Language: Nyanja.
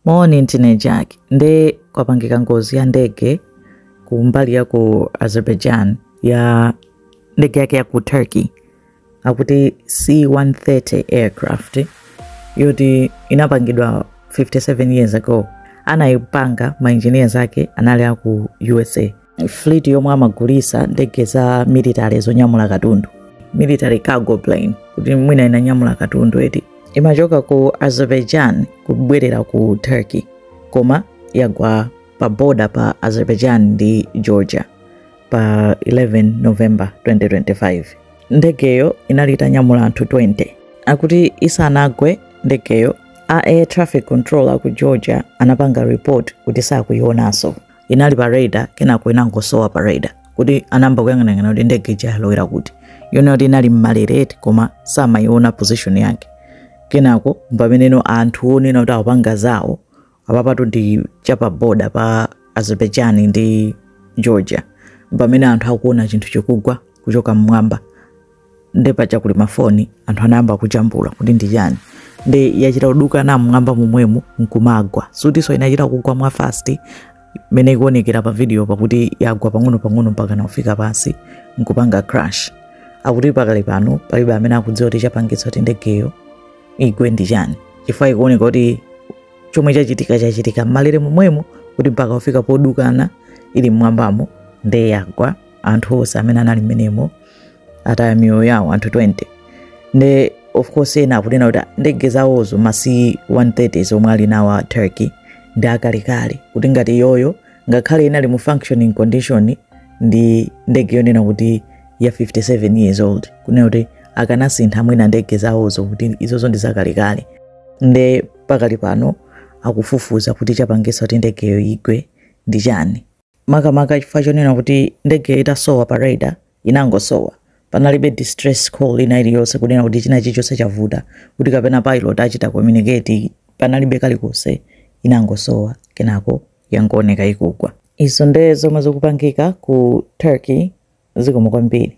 Morning Jack. Nde kwapangika ngozi ya ndege kumbali ya ku Azerbaijan ya ndege yake ya ku Turkey. Akuti C-130 aircraft. Yoti inapangidwa 57 years ago. Anaipanga engineers ake anali ya ku USA. Fleet yomwe amagulisa ndege za military zonyamula katundu. Military cargo plane. Kuti mwina inanyamula katundu eti. Imachoka ku Azerbaijan kubwerera ku Turkey. Koma yagwa pa border pa Azerbaijan di Georgia pa 11 November 2025. Ndegeyo inalita nyamula anthu 20. Akuti isanagwe ndegeyo air traffic controller ku Georgia anapanga report kuti sakuyionaso. Inali pa radar kenako inangosowa pa radar. Kuti anamba kuyang'anang'ana kuti ndege jalowera kuti. Yona kuti inali mmalireti koma samaiona position yake. Kenako mpameneno anthu onena kuti apanga zawo apapatu ndi chapa border pa Azerbaijan ndi Georgia. Mpamene anthu akuona chinthu chikugwa kuchoka mmwamba ndepa chakuli mafoni anthu anayamba kujambula kuti ndi chani. Ndi yachita kuduka na mmwamba momwemo nkumagwa. Sutiso inachita kugwa mwa fast mene ikuonekera pa video pakuti yagwa pang'ono mpaka nafika pansi nkupanga crash. Akuti pakali pano palibe amene akudziwa kuti chapangitsa kuti ndegeyo igwe ndi chani. Chifukwa ikuoneka kuti chomwe chachitika mmalire momwemo kuti mpaka ufika podukana ili mmwambamo nde yagwa anthu onse amene anali mmenemo ataya miyoyo yawo anthu 20. Nde of course ena akunena kuti ndege zawozo ma C-130 zomwe ali nawo Turkey ndi akalikali kuti ngati yoyo ngakhale inali mu functioning condition ndi ndege yonena kuti ya 57 years old. Kunena kuti akanasintha mwina ndege zawozo kuti izozo ndi zakalikali. Nde pakali pano akufufuza kuti chapangisa kuti ndegeyo igwe ndi chani. Makamaka chifukwa chonena kuti ndege itasowa pa radar inangosowa. Panalibe distress call ina iliyonse kunena kuti china chilichonse chavuta kuti kapena pilot achita communicate panalibe kalikonse inangosowa kenako yangooneka ikugwa. Izo nde zomwe zikupangika ku Turkey zikomo kwambiri.